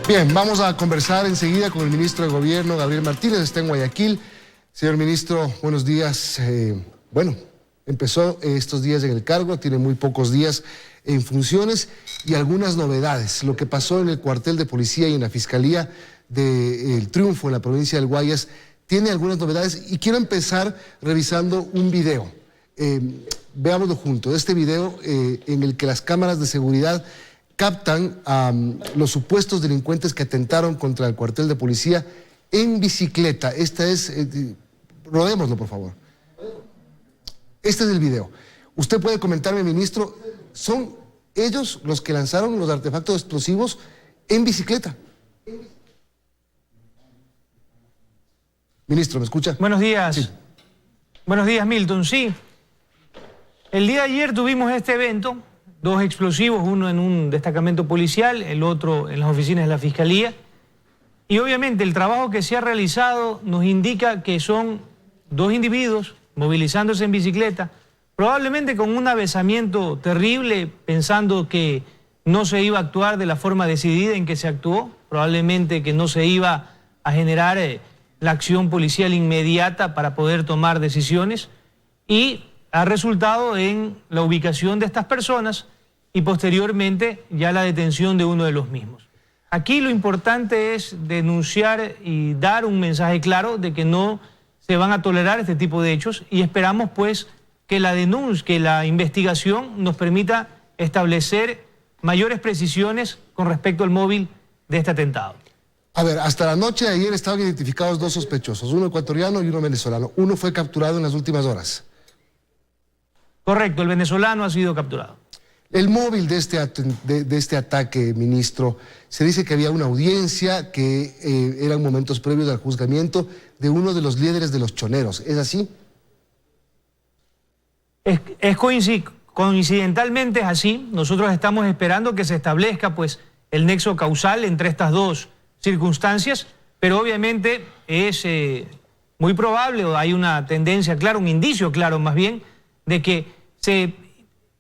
Bien, vamos a conversar enseguida con el ministro de Gobierno, Gabriel Martínez, está en Guayaquil. Señor ministro, buenos días. Bueno, empezó estos días en el cargo, tiene muy pocos días en funciones y algunas novedades. Lo que pasó en el cuartel de policía y en la Fiscalía del Triunfo en la provincia del Guayas tiene algunas novedades y quiero empezar revisando un video. Veámoslo juntos. Este video en el que las cámaras de seguridad captan a los supuestos delincuentes que atentaron contra el cuartel de policía en bicicleta. Esta es... rodémoslo, por favor. Este es el video. Usted puede comentarme, ministro, ¿son ellos los que lanzaron los artefactos explosivos en bicicleta? Ministro, ¿me escucha? Buenos días. Sí. Buenos días, Milton. Sí. El día de ayer tuvimos este evento, dos explosivos, uno en un destacamento policial, el otro en las oficinas de la Fiscalía. Y obviamente el trabajo que se ha realizado nos indica que son dos individuos movilizándose en bicicleta, probablemente con un avesamiento terrible, pensando que no se iba a actuar de la forma decidida en que se actuó, probablemente que no se iba a generar la acción policial inmediata para poder tomar decisiones, y ha resultado en la ubicación de estas personas y posteriormente ya la detención de uno de los mismos. Aquí lo importante es denunciar y dar un mensaje claro de que no se van a tolerar este tipo de hechos, y esperamos pues que la denuncia, que la investigación nos permita establecer mayores precisiones con respecto al móvil de este atentado. A ver, hasta la noche de ayer estaban identificados dos sospechosos, uno ecuatoriano y uno venezolano. Uno fue capturado en las últimas horas. Correcto, el venezolano ha sido capturado. El móvil de este ataque, ministro, se dice que había una audiencia, que eran momentos previos al juzgamiento de uno de los líderes de los choneros. ¿Es así? Coincidentalmente es así. Nosotros estamos esperando que se establezca pues el nexo causal entre estas dos circunstancias, pero obviamente es muy probable, o hay una tendencia clara, un indicio claro más bien, de que se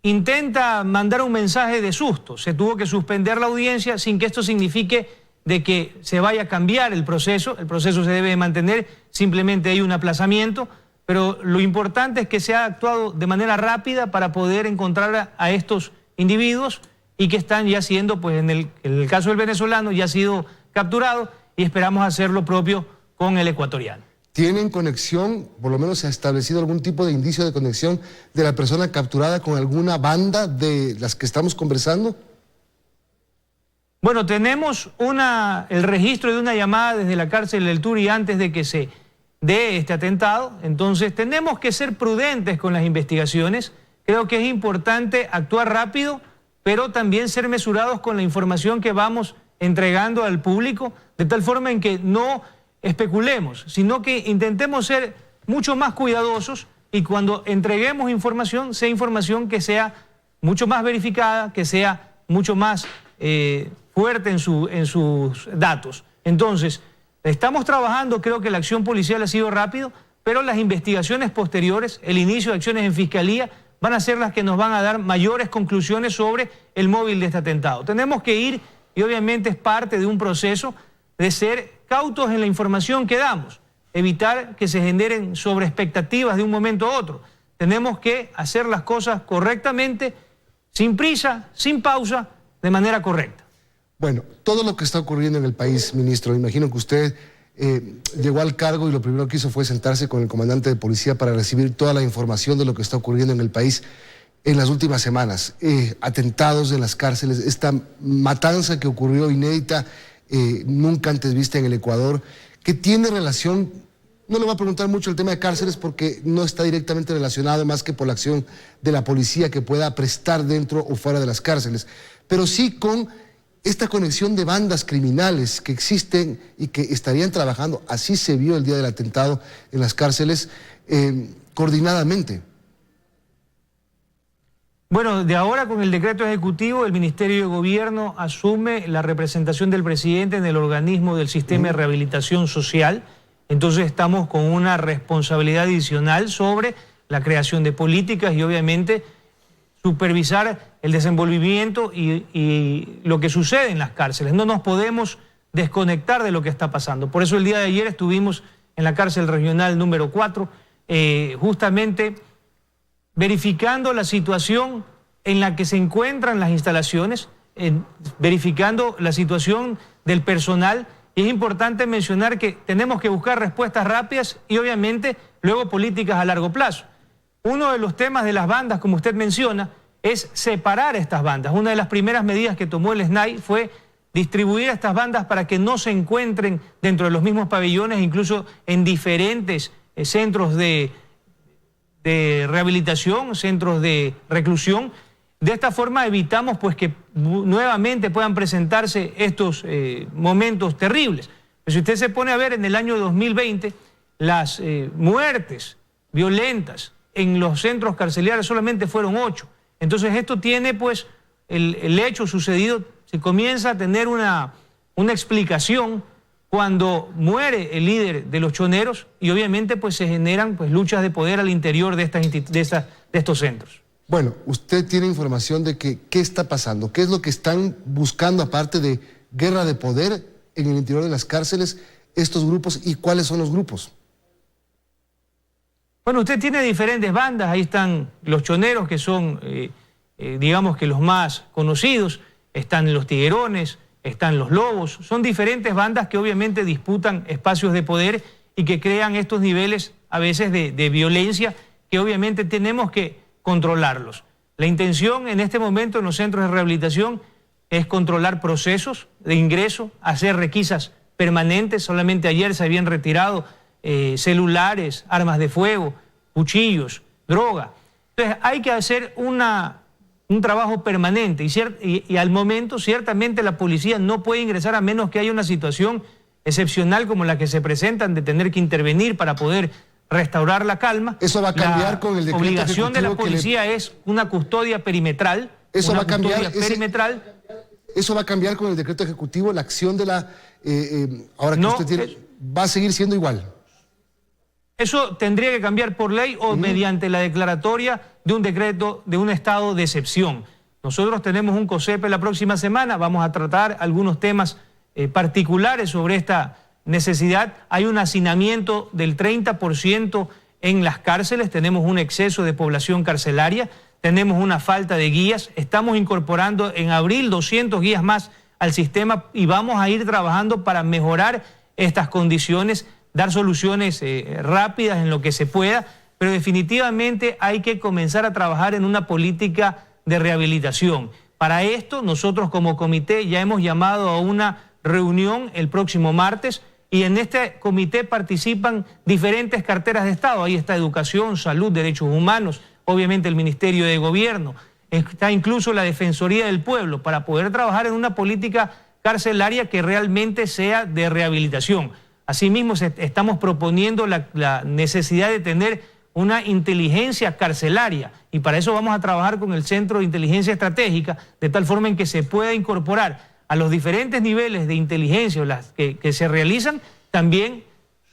intenta mandar un mensaje de susto. Se tuvo que suspender la audiencia sin que esto signifique de que se vaya a cambiar el proceso se debe mantener, simplemente hay un aplazamiento, pero lo importante es que se ha actuado de manera rápida para poder encontrar a estos individuos y que están ya siendo, pues en el caso del venezolano, ya ha sido capturado, y esperamos hacer lo propio con el ecuatoriano. ¿Tienen conexión, por lo menos se ha establecido algún tipo de indicio de conexión de la persona capturada con alguna banda de las que estamos conversando? Bueno, tenemos el registro de una llamada desde la cárcel del Turi antes de que se dé este atentado, entonces tenemos que ser prudentes con las investigaciones. Creo que es importante actuar rápido, pero también ser mesurados con la información que vamos entregando al público, de tal forma en que no especulemos, sino que intentemos ser mucho más cuidadosos, y cuando entreguemos información, sea información que sea mucho más verificada, que sea mucho más fuerte en sus datos. Entonces, estamos trabajando, creo que la acción policial ha sido rápido, pero las investigaciones posteriores, el inicio de acciones en fiscalía, van a ser las que nos van a dar mayores conclusiones sobre el móvil de este atentado. Tenemos que ir, y obviamente es parte de un proceso de ser cautos en la información que damos, evitar que se generen sobreexpectativas de un momento a otro. Tenemos que hacer las cosas correctamente, sin prisa, sin pausa, de manera correcta. Bueno, todo lo que está ocurriendo en el país, ministro, imagino que usted llegó al cargo y lo primero que hizo fue sentarse con el comandante de policía para recibir toda la información de lo que está ocurriendo en el país en las últimas semanas. Atentados en las cárceles, esta matanza que ocurrió inédita, nunca antes vista en el Ecuador, que tiene relación, no le voy a preguntar mucho el tema de cárceles porque no está directamente relacionado más que por la acción de la policía que pueda prestar dentro o fuera de las cárceles, pero sí con esta conexión de bandas criminales que existen y que estarían trabajando, así se vio el día del atentado en las cárceles, coordinadamente. Bueno, de ahora con el decreto ejecutivo, el Ministerio de Gobierno asume la representación del presidente en el organismo del sistema de rehabilitación social. Entonces estamos con una responsabilidad adicional sobre la creación de políticas y obviamente supervisar el desenvolvimiento y lo que sucede en las cárceles. No nos podemos desconectar de lo que está pasando. Por eso el día de ayer estuvimos en la cárcel regional número 4, justamente verificando la situación en la que se encuentran las instalaciones, verificando la situación del personal. Y es importante mencionar que tenemos que buscar respuestas rápidas y obviamente luego políticas a largo plazo. Uno de los temas de las bandas, como usted menciona, es separar estas bandas. Una de las primeras medidas que tomó el SNAI fue distribuir a estas bandas para que no se encuentren dentro de los mismos pabellones, incluso en diferentes centros de rehabilitación, centros de reclusión. De esta forma evitamos pues que nuevamente puedan presentarse estos momentos terribles. Pero si usted se pone a ver, en el año 2020, las muertes violentas en los centros carcelarios solamente fueron 8. Entonces esto tiene pues, el hecho sucedido, se comienza a tener una explicación cuando muere el líder de los choneros y obviamente pues se generan pues luchas de poder al interior de estos centros. Bueno, usted tiene información de que qué está pasando, qué es lo que están buscando aparte de guerra de poder en el interior de las cárceles estos grupos y cuáles son los grupos. Bueno, usted tiene diferentes bandas, ahí están los choneros que son, digamos que los más conocidos, están los tiguerones, están los lobos, son diferentes bandas que obviamente disputan espacios de poder y que crean estos niveles a veces de violencia que obviamente tenemos que controlarlos. La intención en este momento en los centros de rehabilitación es controlar procesos de ingreso, hacer requisas permanentes. Solamente ayer se habían retirado celulares, armas de fuego, cuchillos, droga. Entonces hay que hacer un trabajo permanente y al momento ciertamente la policía no puede ingresar a menos que haya una situación excepcional como la que se presentan de tener que intervenir para poder restaurar la calma. Eso va a cambiar con el decreto ejecutivo. La obligación de la policía es una custodia perimetral. Eso va a cambiar. Eso va a cambiar con el decreto ejecutivo, la acción de la... ahora que usted tiene... ¿Va a seguir siendo igual? Eso tendría que cambiar por ley o mediante la declaratoria de un decreto de un estado de excepción. Nosotros tenemos un COSEPE la próxima semana, vamos a tratar algunos temas particulares sobre esta necesidad. Hay un hacinamiento del 30% en las cárceles, tenemos un exceso de población carcelaria, tenemos una falta de guías, estamos incorporando en abril 200 guías más al sistema y vamos a ir trabajando para mejorar estas condiciones, dar soluciones rápidas en lo que se pueda, pero definitivamente hay que comenzar a trabajar en una política de rehabilitación. Para esto nosotros como comité ya hemos llamado a una reunión el próximo martes y en este comité participan diferentes carteras de Estado. Ahí está Educación, Salud, Derechos Humanos, obviamente el Ministerio de Gobierno, está incluso la Defensoría del Pueblo para poder trabajar en una política carcelaria que realmente sea de rehabilitación. Asimismo, estamos proponiendo la necesidad de tener una inteligencia carcelaria y para eso vamos a trabajar con el Centro de Inteligencia Estratégica de tal forma en que se pueda incorporar a los diferentes niveles de inteligencia que se realizan también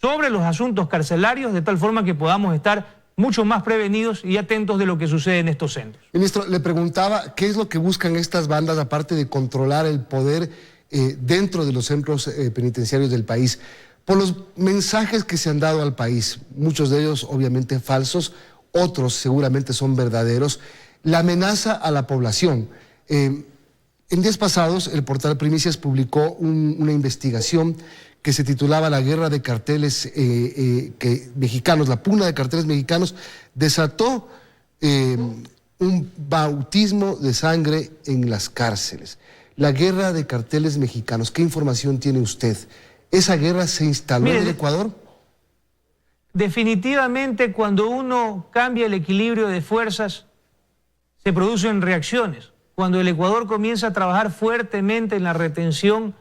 sobre los asuntos carcelarios de tal forma que podamos estar mucho más prevenidos y atentos de lo que sucede en estos centros. Ministro, le preguntaba qué es lo que buscan estas bandas aparte de controlar el poder dentro de los centros penitenciarios del país. Por los mensajes que se han dado al país, muchos de ellos obviamente falsos, otros seguramente son verdaderos, la amenaza a la población. En días pasados, el portal Primicias publicó una investigación que se titulaba La guerra de carteles mexicanos, la pugna de carteles mexicanos, desató un bautismo de sangre en las cárceles. La guerra de carteles mexicanos, ¿qué información tiene usted? ¿Esa guerra se instaló en el Ecuador? Definitivamente cuando uno cambia el equilibrio de fuerzas, se producen reacciones. Cuando el Ecuador comienza a trabajar fuertemente en la retención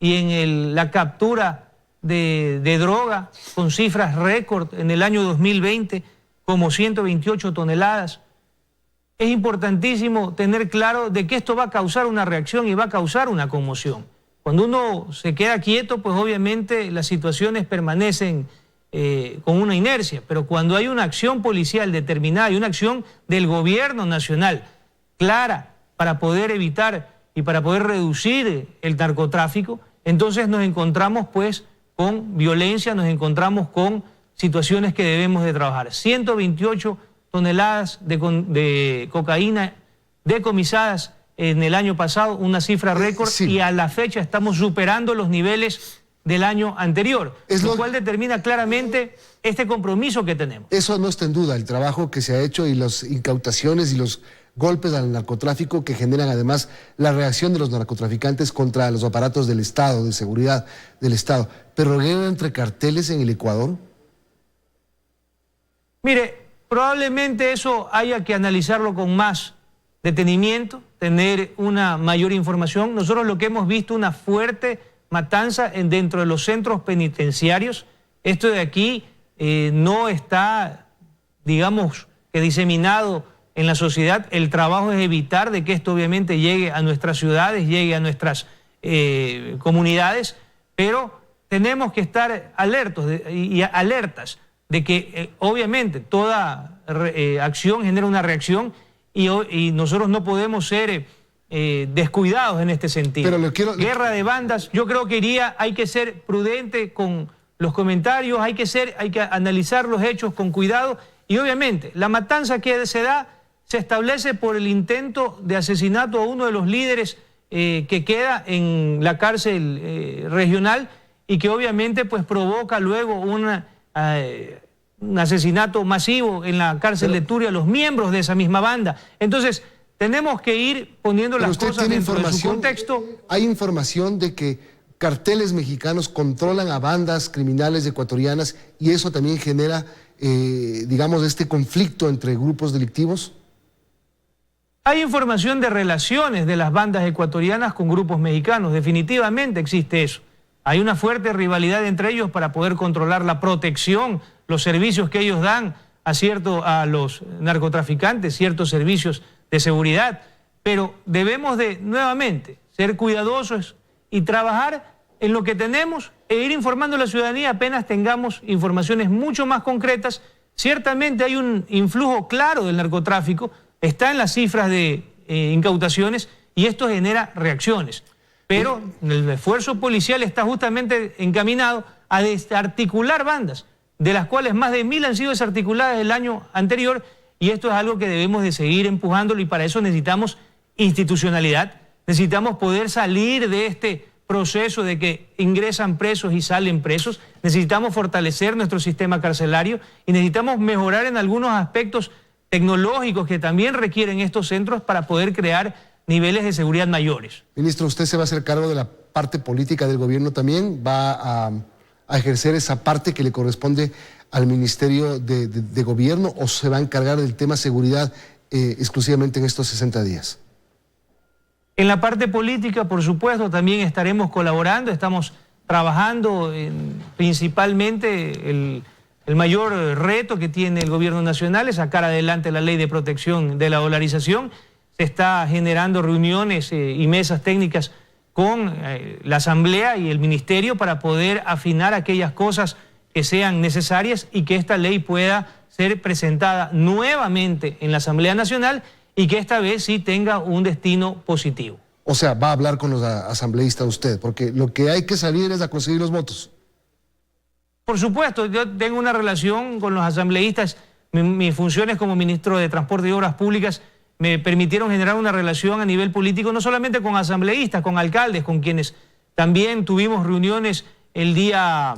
y en la captura de droga con cifras récord en el año 2020, como 128 toneladas, es importantísimo tener claro de que esto va a causar una reacción y va a causar una conmoción. Cuando uno se queda quieto, pues obviamente las situaciones permanecen con una inercia, pero cuando hay una acción policial determinada y una acción del gobierno nacional clara para poder evitar y para poder reducir el narcotráfico, entonces nos encontramos pues con violencia, nos encontramos con situaciones que debemos de trabajar. 128 toneladas de cocaína decomisadas en el año pasado, una cifra récord, sí. Y a la fecha estamos superando los niveles del año anterior, lo cual determina claramente este compromiso que tenemos. Eso no está en duda, el trabajo que se ha hecho y las incautaciones y los golpes al narcotráfico que generan además la reacción de los narcotraficantes contra los aparatos del Estado, de seguridad del Estado. ¿Pero guerra entre carteles en el Ecuador? Mire, probablemente eso haya que analizarlo con más detenimiento, tener una mayor información. Nosotros lo que hemos visto, una fuerte matanza dentro de los centros penitenciarios. Esto de aquí no está, digamos, que diseminado en la sociedad. El trabajo es evitar de que esto obviamente llegue a nuestras ciudades, llegue a nuestras comunidades, pero tenemos que estar alertos y alertas de que obviamente toda acción genera una reacción y nosotros no podemos ser descuidados en este sentido. Pero guerra de bandas, yo creo que hay que ser prudente con los comentarios, hay que analizar los hechos con cuidado y obviamente la matanza que se da se establece por el intento de asesinato a uno de los líderes que queda en la cárcel regional y que obviamente pues provoca luego un asesinato masivo en la cárcel de Turia a los miembros de esa misma banda. Entonces, tenemos que ir poniendo las cosas dentro de su contexto. ¿Hay información de que carteles mexicanos controlan a bandas criminales ecuatorianas y eso también genera, digamos, este conflicto entre grupos delictivos? Hay información de relaciones de las bandas ecuatorianas con grupos mexicanos. Definitivamente existe eso. Hay una fuerte rivalidad entre ellos para poder controlar la protección, los servicios que ellos dan a los narcotraficantes, ciertos servicios de seguridad. Pero debemos de, nuevamente, ser cuidadosos y trabajar en lo que tenemos e ir informando a la ciudadanía apenas tengamos informaciones mucho más concretas. Ciertamente hay un influjo claro del narcotráfico, está en las cifras de incautaciones y esto genera reacciones. Pero el esfuerzo policial está justamente encaminado a desarticular bandas, de las cuales más de 1000 han sido desarticuladas el año anterior, y esto es algo que debemos de seguir empujándolo, y para eso necesitamos institucionalidad, necesitamos poder salir de este proceso de que ingresan presos y salen presos, necesitamos fortalecer nuestro sistema carcelario y necesitamos mejorar en algunos aspectos tecnológicos que también requieren estos centros para poder crear niveles de seguridad mayores. Ministro, ¿usted se va a hacer cargo de la parte política del gobierno también? ¿Va a ejercer esa parte que le corresponde al Ministerio de Gobierno o se va a encargar del tema seguridad exclusivamente en estos 60 días? En la parte política, por supuesto, también estaremos colaborando, estamos trabajando principalmente el mayor reto que tiene el gobierno nacional es sacar adelante la ley de protección de la dolarización. Se está generando reuniones y mesas técnicas con la Asamblea y el Ministerio para poder afinar aquellas cosas que sean necesarias y que esta ley pueda ser presentada nuevamente en la Asamblea Nacional y que esta vez sí tenga un destino positivo. O sea, va a hablar con los asambleístas usted, porque lo que hay que salir es a conseguir los votos. Por supuesto, yo tengo una relación con los asambleístas. Mis funciones como ministro de Transporte y Obras Públicas me permitieron generar una relación a nivel político, no solamente con asambleístas, con alcaldes, con quienes también tuvimos reuniones el día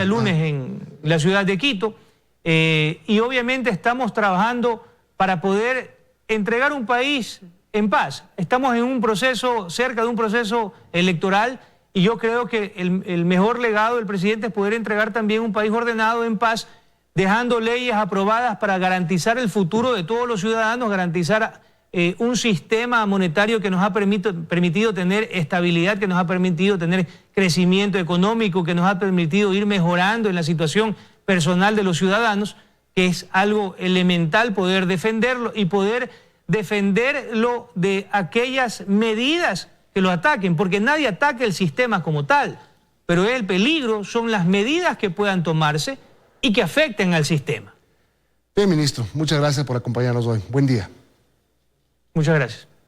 lunes en la ciudad de Quito. Y obviamente estamos trabajando para poder entregar un país en paz. Estamos en un proceso, cerca de un proceso electoral, y yo creo que el mejor legado del presidente es poder entregar también un país ordenado, en paz, dejando leyes aprobadas para garantizar el futuro de todos los ciudadanos, garantizar un sistema monetario que nos ha permitido tener estabilidad, que nos ha permitido tener crecimiento económico, que nos ha permitido ir mejorando en la situación personal de los ciudadanos, que es algo elemental poder defenderlo y poder defenderlo de aquellas medidas que lo ataquen, porque nadie ataca el sistema como tal, pero el peligro son las medidas que puedan tomarse y que afecten al sistema. Bien, ministro, muchas gracias por acompañarnos hoy. Buen día. Muchas gracias.